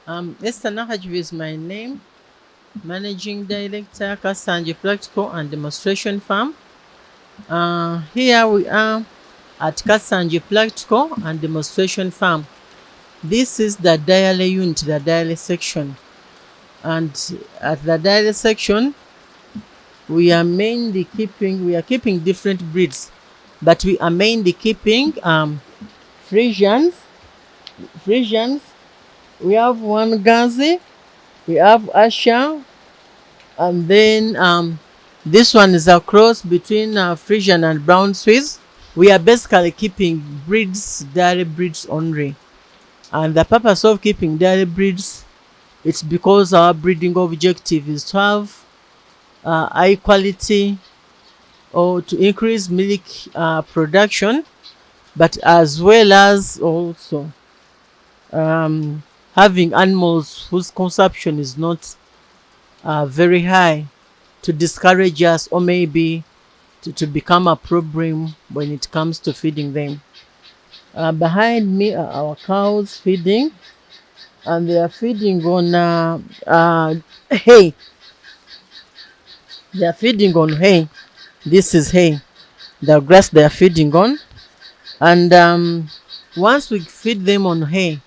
Esther NakaJubi is my name, Managing Director, Kasanji Practical and Demonstration Farm. Here we are at Kasanji Practical and Demonstration Farm. This is the dairy unit, the dairy section. And at the dairy section, we are keeping different breeds, but we are mainly keeping Frisians. Frisians. We have one Gazi, we have Asha, and then this one is a cross between Frisian and Brown Swiss. We are basically keeping dairy breeds only. And the purpose of keeping dairy breeds, it's because our breeding objective is to have high quality or to increase milk production, but as well as also having animals whose consumption is not very high, to discourage us or maybe to become a problem when it comes to feeding them. Behind me are our cows feeding, and they are feeding on hay. They are feeding on hay. This is hay, the grass they are feeding on. And once we feed them on hay,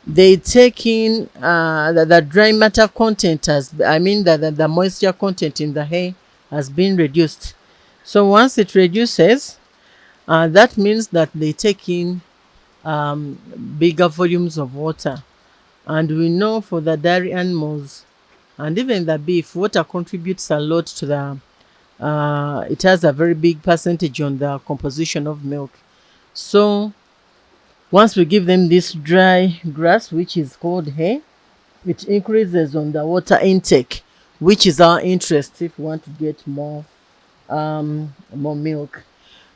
they take in the dry matter content, the moisture content in the hay has been reduced. So once it reduces, that means that they take in bigger volumes of water. And we know for the dairy animals and even the beef, water contributes a lot to it has a very big percentage on the composition of milk. So once we give them this dry grass, which is called hay, it increases on the water intake, which is our interest if we want to get more milk.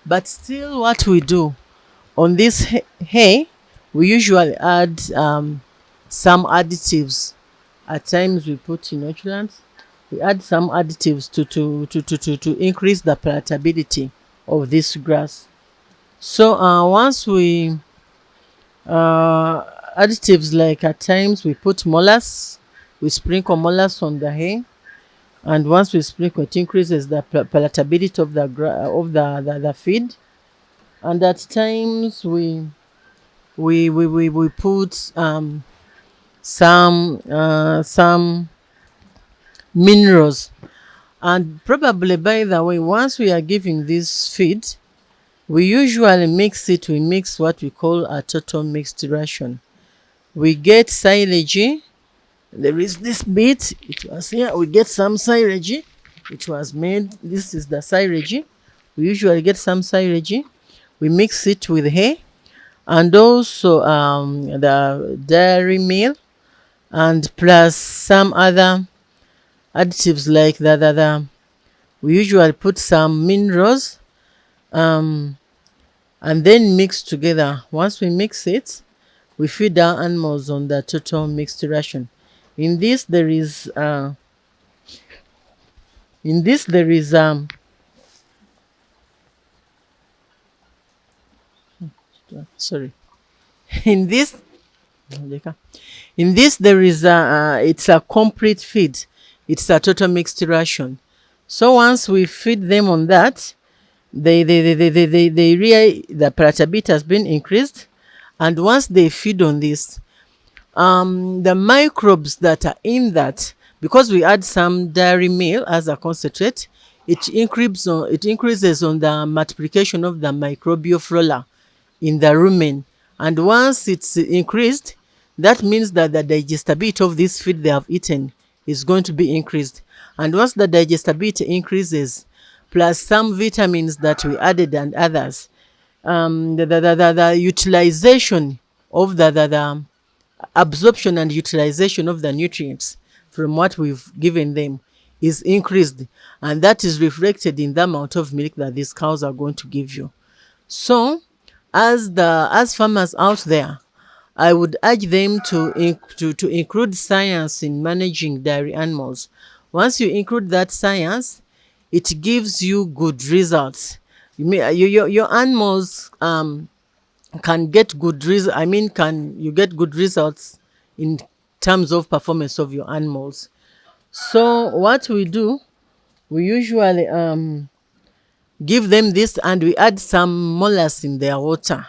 But still, what we do on this hay, we usually add some additives. At times we put inoculants. We add some additives to increase the palatability of this grass. So once we additives, like at times we put molasses, we sprinkle molasses on the hay, and once we sprinkle, it increases the palatability of the feed. And at times we put some minerals. And probably, by the way, once we are giving this feed, we usually mix what we call a total mixed ration. We get silage. There is this bit, it was here. We get some silage. It was made. This is the silage. We usually get some silage. We mix it with hay, and also the dairy meal, and plus some other additives like we usually put some minerals, and then mix together. Once we mix it, we feed our animals on the total mixed ration. In this there is sorry in this there is it's a complete feed. It's a total mixed ration. So once we feed them on that, they really, the palatability has been increased. And once they feed on this, the microbes that are in that, because we add some dairy meal as a concentrate, it increases on the multiplication of the microbial flora in the rumen. And once it's increased, that means that the digestibility of this feed they have eaten is going to be increased. And once the digestibility increases, plus some vitamins that we added and others, the utilization of the absorption and utilization of the nutrients from what we've given them is increased, and that is reflected in the amount of milk that these cows are going to give you. So as farmers out there, I would urge them to include science in managing dairy animals. Once you include that science, it gives you good results. Your animals can get good results. You get good results in terms of performance of your animals. So what we do, we usually give them this, and we add some molasses in their water,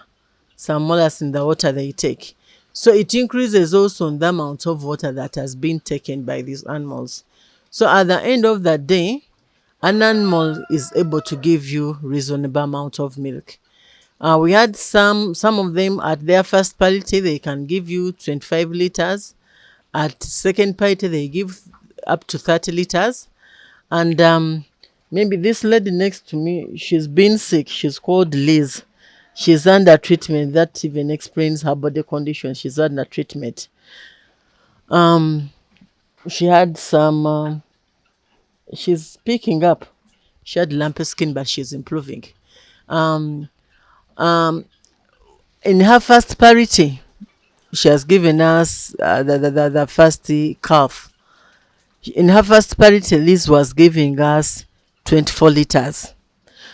some molasses in the water they take. So it increases also the amount of water that has been taken by these animals. So at the end of the day, an animal is able to give you reasonable amount of milk. We had some of them at their first parity, they can give you 25 liters. At second parity, they give up to 30 liters. And maybe this lady next to me, she's been sick. She's called Liz. She's under treatment. That even explains her body condition. She's under treatment. She had some. She's picking up. She had lumpy skin, but she's improving. Um, in her first parity, she has given us the first calf. In her first parity, Liz was giving us 24 liters.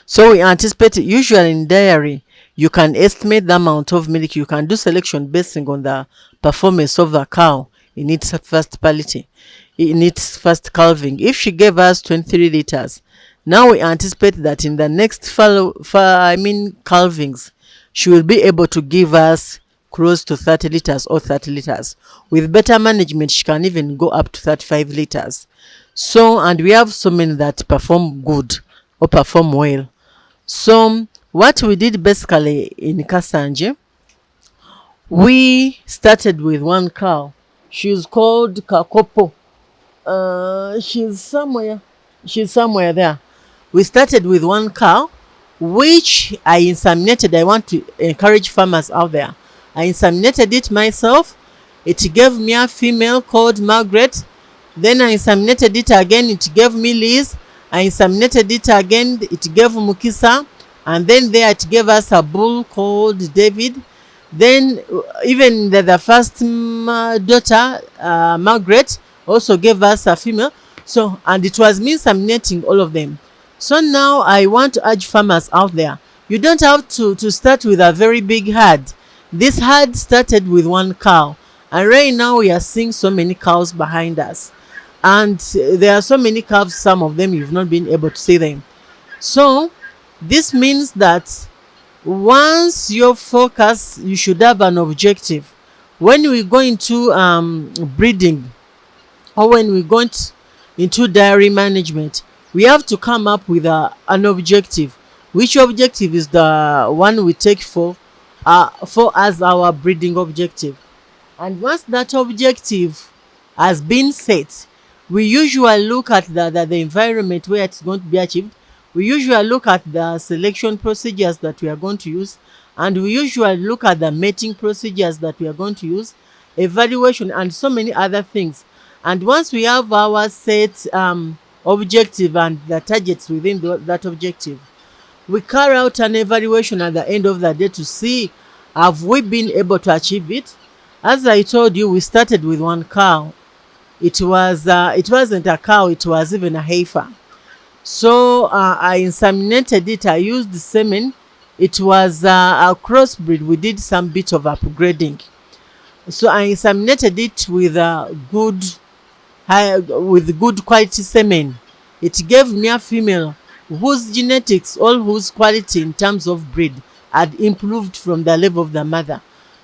So we anticipate, usually in dairy, you can estimate the amount of milk. You can do selection based on the performance of the cow in its first parity, in its first calving. If she gave us 23 liters, now we anticipate that in the next calvings, she will be able to give us close to 30 liters or 30 liters. With better management, she can even go up to 35 liters. So, and we have so many that perform good or perform well. So what we did basically in Kasanje, we started with one cow. She's called Kakopo. She's somewhere there. We started with one cow, which I inseminated. I want to encourage farmers out there. I inseminated it myself. It gave me a female called Margaret. Then I inseminated it again. It gave me Liz. I inseminated it again. It gave Mukisa. And then there it gave us a bull called David. Then even the first daughter, Margaret, also gave us a female. So, and it was me inseminating all of them. So now I want to urge farmers out there. You don't have to start with a very big herd. This herd started with one cow. And right now we are seeing so many cows behind us. And there are so many calves, some of them you've not been able to see them. So this means that once your focus, you should have an objective. When we go into breeding, or when we go into dairy management, we have to come up with an objective. Which objective is the one we take for as our breeding objective? And once that objective has been set, we usually look at the environment where it's going to be achieved. We usually look at the selection procedures that we are going to use, and we usually look at the mating procedures that we are going to use, evaluation, and so many other things. And once we have our set objective and the targets within that objective, we carry out an evaluation at the end of the day to see, have we been able to achieve it? As I told you, we started with one cow. It wasn't a cow, it was even a heifer. So I inseminated it. I used the semen. It was a crossbreed. We did some bit of upgrading. So I inseminated it with good quality semen. It gave me a female whose genetics, all whose quality in terms of breed had improved from the level of the mother.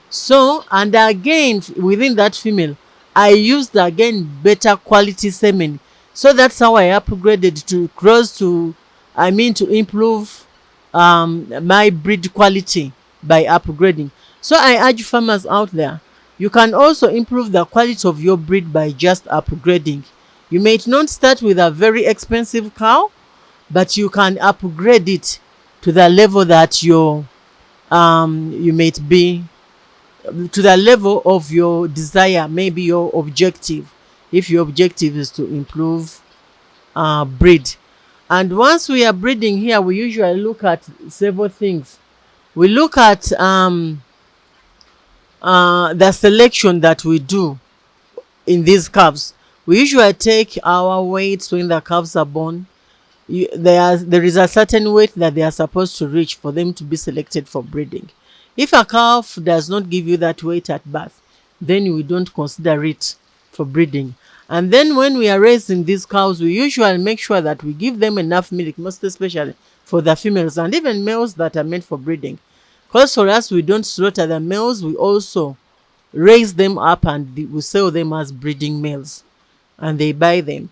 So, and again, within that female, I used again better quality semen. So that's how I upgraded to improve my breed quality by upgrading. So I urge farmers out there, you can also improve the quality of your breed by just upgrading. You may not start with a very expensive cow, but you can upgrade it to the level that you might be, to the level of your desire, maybe your objective, if your objective is to improve breed. And once we are breeding here, we usually look at several things. We look at the selection that we do in these calves. We usually take our weights when the calves are born. There is a certain weight that they are supposed to reach for them to be selected for breeding. If a calf does not give you that weight at birth, then we don't consider it for breeding. And then when we are raising these cows, we usually make sure that we give them enough milk, most especially for the females and even males that are meant for breeding. Because for us, we don't slaughter the males, we also raise them up and we sell them as breeding males and they buy them.